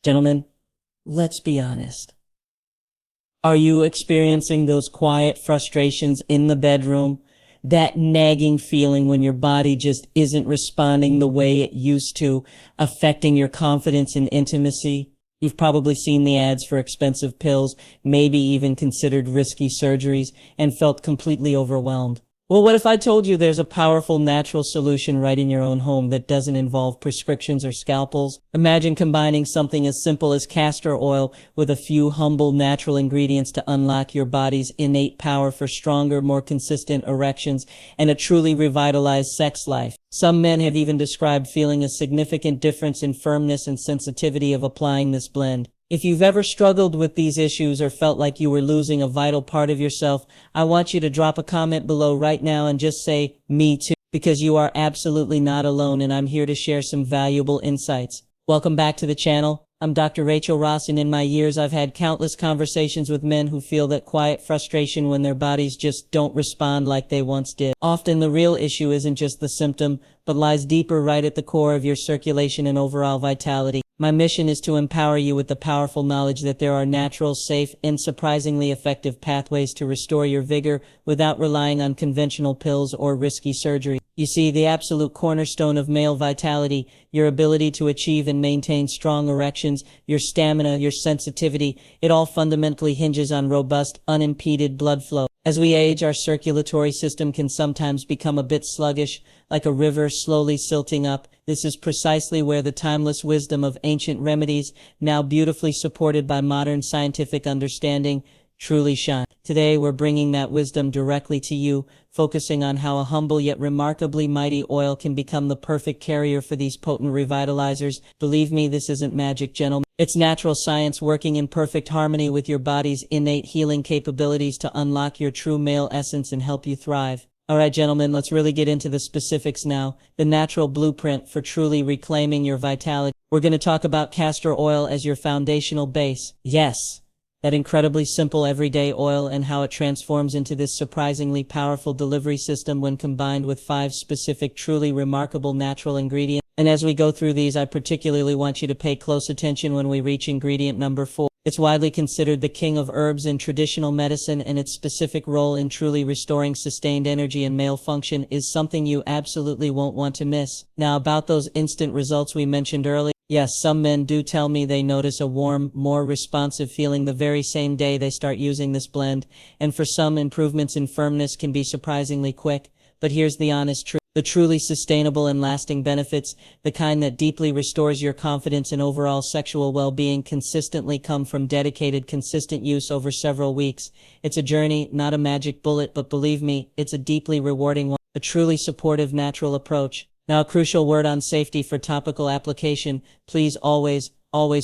Gentlemen, let's be honest. Are you experiencing those quiet frustrations in the bedroom? That nagging feeling when your body just isn't responding the way it used to, affecting your confidence in intimacy? You've probably seen the ads for expensive pills, maybe even considered risky surgeries, and felt completely overwhelmed. Well, what if I told you there's a powerful natural solution right in your own home that doesn't involve prescriptions or scalpels? Imagine combining something as simple as castor oil with a few humble natural ingredients to unlock your body's innate power for stronger, more consistent erections and a truly revitalized sex life. Some men have even described feeling a significant difference in firmness and sensitivity of applying this blend. If you've ever struggled with these issues or felt like you were losing a vital part of yourself, I want you to drop a comment below right now and just say, "Me too," because you are absolutely not alone and I'm here to share some valuable insights. Welcome back to the channel. I'm Dr. Rachel Ross, and in my years I've had countless conversations with men who feel that quiet frustration when their bodies just don't respond like they once did. Often the real issue isn't just the symptom, but lies deeper right at the core of your circulation and overall vitality. My mission is to empower you with the powerful knowledge that there are natural, safe, and surprisingly effective pathways to restore your vigor without relying on conventional pills or risky surgery. You see, the absolute cornerstone of male vitality, your ability to achieve and maintain strong erections, your stamina, your sensitivity, it all fundamentally hinges on robust, unimpeded blood flow. As we age, our circulatory system can sometimes become a bit sluggish, like a river slowly silting up. This is precisely where the timeless wisdom of ancient remedies, now beautifully supported by modern scientific understanding, truly shine. Today, we're bringing that wisdom directly to you, focusing on how a humble yet remarkably mighty oil can become the perfect carrier for these potent revitalizers. Believe me, this isn't magic, gentlemen. It's natural science working in perfect harmony with your body's innate healing capabilities to unlock your true male essence and help you thrive. Alright, gentlemen, let's really get into the specifics now. The natural blueprint for truly reclaiming your vitality. We're going to talk about castor oil as your foundational base. Yes, that incredibly simple everyday oil, and how it transforms into this surprisingly powerful delivery system when combined with 5 specific truly remarkable natural ingredients. And as we go through these, I particularly want you to pay close attention when we reach ingredient number 4. It's widely considered the king of herbs in traditional medicine, and its specific role in truly restoring sustained energy and male function is something you absolutely won't want to miss. Now, about those instant results we mentioned earlier. Yes, some men do tell me they notice a warm, more responsive feeling the very same day they start using this blend, and for some, improvements in firmness can be surprisingly quick. But here's the honest truth. The truly sustainable and lasting benefits, the kind that deeply restores your confidence and overall sexual well-being, consistently come from dedicated, consistent use over several weeks. It's a journey, not a magic bullet, but believe me, it's a deeply rewarding one, a truly supportive, natural approach. Now, a crucial word on safety for topical application: please always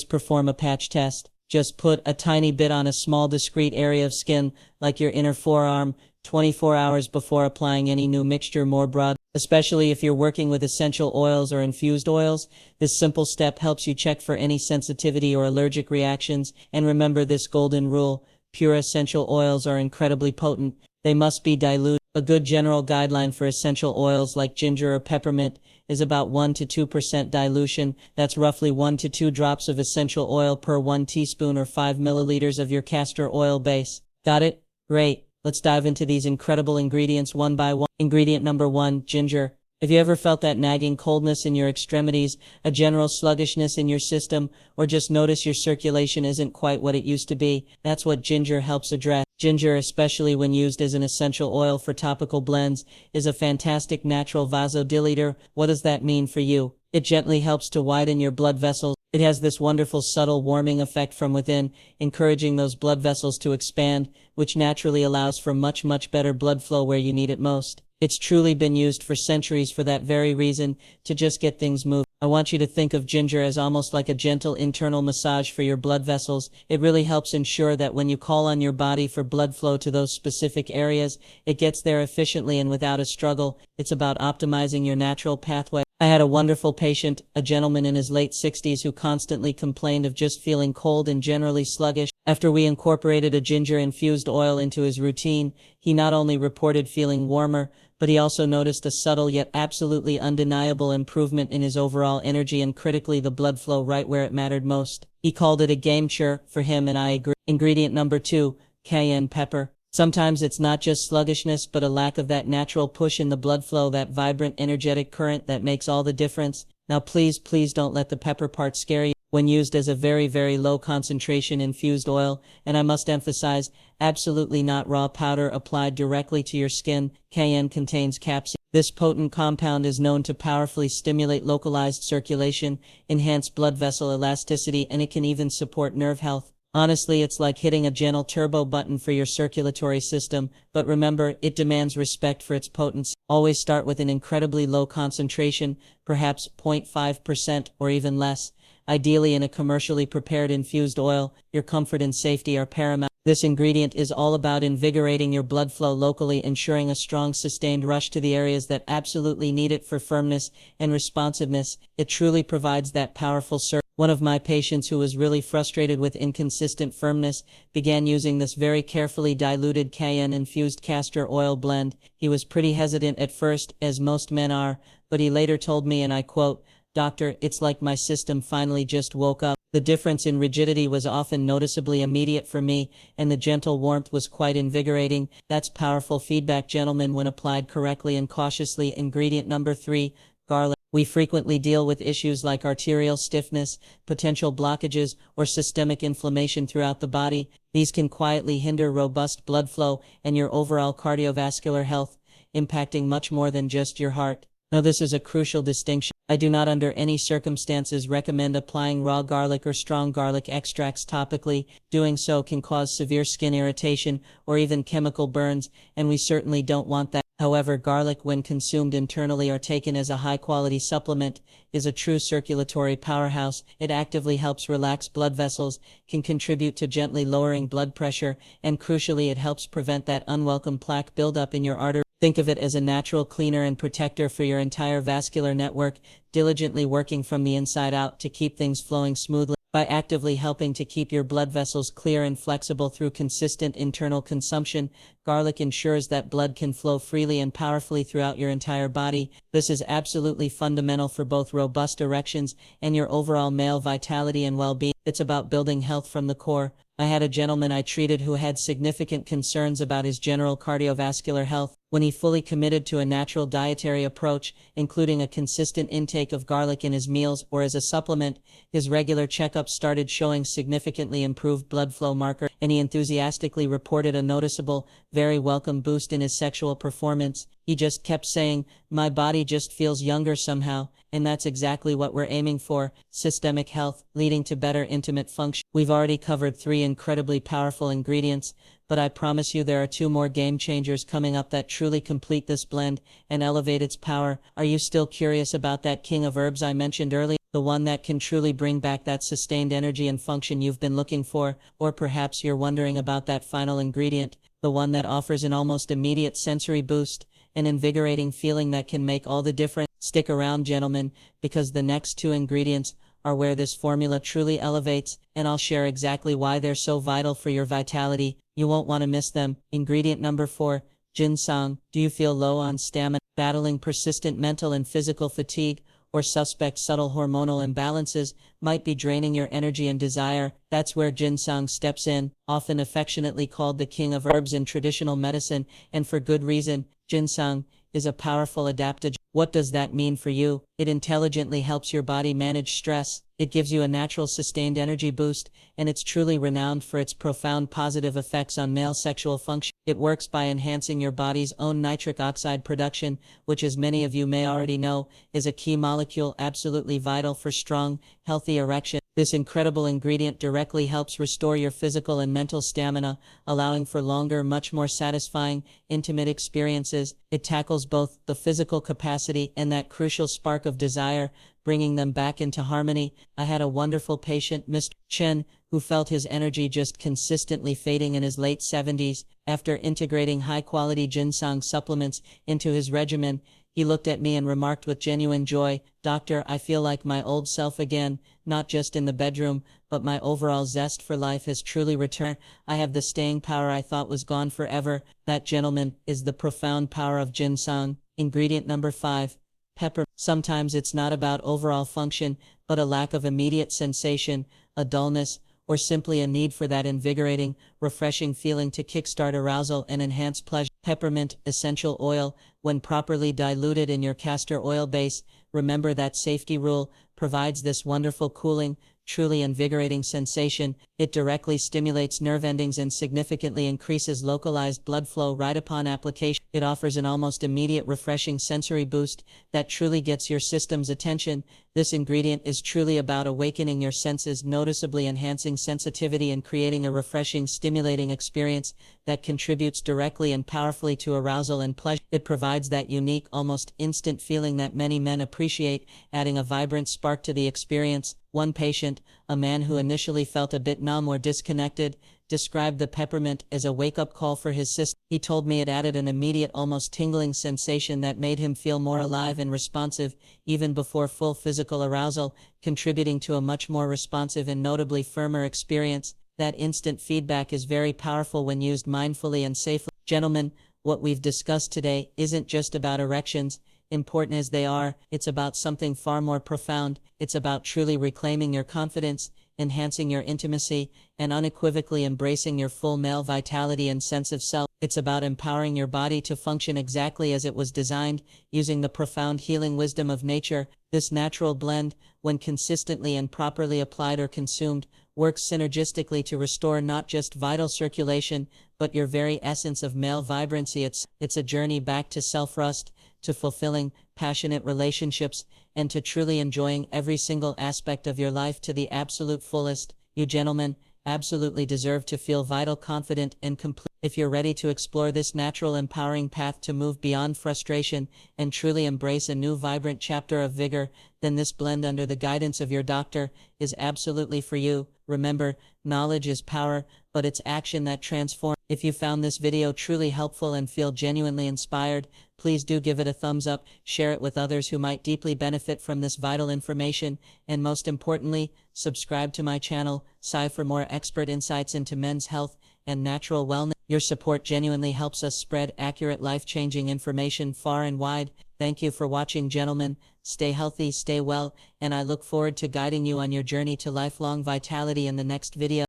perform a patch test. Just put a tiny bit on a small discrete area of skin, like your inner forearm, 24 hours before applying any new mixture more broad. Especially if you're working with essential oils or infused oils, this simple step helps you check for any sensitivity or allergic reactions. And remember this golden rule: pure essential oils are incredibly potent. They must be diluted. A good general guideline for essential oils like ginger or peppermint is about 1 to 2% dilution. That's roughly 1 to 2 drops of essential oil per 1 teaspoon or 5 milliliters of your castor oil base. Got it? Great. Let's dive into these incredible ingredients one by one. Ingredient number 1, ginger. Have you ever felt that nagging coldness in your extremities, a general sluggishness in your system, or just notice your circulation isn't quite what it used to be? That's what ginger helps address. Ginger, especially when used as an essential oil for topical blends, is a fantastic natural vasodilator. What does that mean for you? It gently helps to widen your blood vessels. It has this wonderful subtle warming effect from within, encouraging those blood vessels to expand, which naturally allows for much better blood flow where you need it most. It's truly been used for centuries for that very reason, to just get things moving. I want you to think of ginger as almost like a gentle internal massage for your blood vessels. It really helps ensure that when you call on your body for blood flow to those specific areas, it gets there efficiently and without a struggle. It's about optimizing your natural pathway. I had a wonderful patient, a gentleman in his late 60s, who constantly complained of just feeling cold and generally sluggish. After we incorporated a ginger-infused oil into his routine, he not only reported feeling warmer, but he also noticed a subtle yet absolutely undeniable improvement in his overall energy and critically the blood flow right where it mattered most. He called it a game changer for him, and I agree. Ingredient number 2, cayenne pepper. Sometimes it's not just sluggishness but a lack of that natural push in the blood flow, that vibrant energetic current that makes all the difference. Now please don't let the pepper part scare you. When used as a very low concentration infused oil, and I must emphasize, absolutely not raw powder applied directly to your skin, cayenne contains capsaicin. This potent compound is known to powerfully stimulate localized circulation, enhance blood vessel elasticity, and it can even support nerve health. Honestly, it's like hitting a gentle turbo button for your circulatory system, but remember, it demands respect for its potency. Always start with an incredibly low concentration, perhaps 0.5% or even less. Ideally in a commercially prepared infused oil. Your comfort and safety are paramount. This ingredient is all about invigorating your blood flow locally, ensuring a strong sustained rush to the areas that absolutely need it for firmness and responsiveness. It truly provides that powerful surge. One of my patients who was really frustrated with inconsistent firmness began using this very carefully diluted cayenne-infused castor oil blend. He was pretty hesitant at first, as most men are, but he later told me, and I quote, "Doctor, it's like my system finally just woke up." The difference in rigidity was often noticeably immediate for me, and the gentle warmth was quite invigorating. That's powerful feedback, gentlemen, when applied correctly and cautiously. Ingredient number 3, garlic. We frequently deal with issues like arterial stiffness, potential blockages, or systemic inflammation throughout the body. These can quietly hinder robust blood flow and your overall cardiovascular health, impacting much more than just your heart. Now, this is a crucial distinction. I do not under any circumstances recommend applying raw garlic or strong garlic extracts topically. Doing so can cause severe skin irritation or even chemical burns, and we certainly don't want that. However, garlic, when consumed internally or taken as a high-quality supplement, is a true circulatory powerhouse. It actively helps relax blood vessels, can contribute to gently lowering blood pressure, and crucially, it helps prevent that unwelcome plaque buildup in your artery. Think of it as a natural cleaner and protector for your entire vascular network, diligently working from the inside out to keep things flowing smoothly. By actively helping to keep your blood vessels clear and flexible through consistent internal consumption, garlic ensures that blood can flow freely and powerfully throughout your entire body. This is absolutely fundamental for both robust erections and your overall male vitality and well-being. It's about building health from the core. I had a gentleman I treated who had significant concerns about his general cardiovascular health. When he fully committed to a natural dietary approach, including a consistent intake of garlic in his meals or as a supplement, his regular checkups started showing significantly improved blood flow markers, and he enthusiastically reported a noticeable, very welcome boost in his sexual performance. He just kept saying, "My body just feels younger somehow," and that's exactly what we're aiming for: systemic health, leading to better intimate function. We've already covered 3 incredibly powerful ingredients, but I promise you there are 2 more game changers coming up that truly complete this blend and elevate its power. Are you still curious about that king of herbs I mentioned earlier? The one that can truly bring back that sustained energy and function you've been looking for? Or perhaps you're wondering about that final ingredient, the one that offers an almost immediate sensory boost, an invigorating feeling that can make all the difference. Stick around, gentlemen, because the next 2 ingredients are where this formula truly elevates, and I'll share exactly why they're so vital for your vitality. You won't want to miss them. Ingredient number 4, ginseng. Do you feel low on stamina, battling persistent mental and physical fatigue, or suspect subtle hormonal imbalances might be draining your energy and desire? That's where ginseng steps in, often affectionately called the king of herbs in traditional medicine, and for good reason. Ginseng is a powerful adaptogen. What does that mean for you? It intelligently helps your body manage stress. It gives you a natural sustained energy boost, and it's truly renowned for its profound positive effects on male sexual function. It works by enhancing your body's own nitric oxide production, which, as many of you may already know, is a key molecule absolutely vital for strong, healthy erection. This incredible ingredient directly helps restore your physical and mental stamina, allowing for longer, much more satisfying, intimate experiences. It tackles both the physical capacity and that crucial spark of desire, bringing them back into harmony. I had a wonderful patient, Mr. Chen, who felt his energy just consistently fading in his late 70s. After integrating high-quality ginseng supplements into his regimen, He looked at me and remarked with genuine joy, "Doctor, I feel like my old self again, not just in the bedroom, but my overall zest for life has truly returned. I have the staying power I thought was gone forever." That, gentlemen, is the profound power of ginseng. Ingredient number 5. Pepper. Sometimes it's not about overall function, but a lack of immediate sensation, a dullness, or simply a need for that invigorating, refreshing feeling to kickstart arousal and enhance pleasure. Peppermint essential oil, when properly diluted in your castor oil base, remember that safety rule, provides this wonderful cooling, truly invigorating sensation. It directly stimulates nerve endings and significantly increases localized blood flow right upon application. It offers an almost immediate refreshing sensory boost that truly gets your system's attention. This ingredient is truly about awakening your senses, noticeably enhancing sensitivity and creating a refreshing, stimulating experience that contributes directly and powerfully to arousal and pleasure. It provides that unique, almost instant feeling that many men appreciate, adding a vibrant spark to the experience. One patient, a man who initially felt a bit numb or disconnected, described the peppermint as a wake-up call for his system. He told me it added an immediate, almost tingling sensation that made him feel more alive and responsive, even before full physical arousal, contributing to a much more responsive and notably firmer experience. That instant feedback is very powerful when used mindfully and safely. Gentlemen, what we've discussed today isn't just about erections, important as they are. It's about something far more profound. It's about truly reclaiming your confidence, enhancing your intimacy, and unequivocally embracing your full male vitality and sense of self. It's about empowering your body to function exactly as it was designed, using the profound healing wisdom of nature. This natural blend, when consistently and properly applied or consumed, works synergistically to restore not just vital circulation, but your very essence of male vibrancy. It's a journey back to self-trust, to fulfilling, passionate relationships, and to truly enjoying every single aspect of your life to the absolute fullest. You gentlemen absolutely deserve to feel vital, confident, and complete. If you're ready to explore this natural, empowering path to move beyond frustration and truly embrace a new, vibrant chapter of vigor, then this blend under the guidance of your doctor is absolutely for you. Remember, knowledge is power, but it's action that transforms. If you found this video truly helpful and feel genuinely inspired, please do give it a thumbs up, share it with others who might deeply benefit from this vital information, and most importantly, subscribe to my channel, for more expert insights into men's health and natural wellness. Your support genuinely helps us spread accurate, life-changing information far and wide. Thank you for watching, gentlemen. Stay healthy, stay well, and I look forward to guiding you on your journey to lifelong vitality in the next video.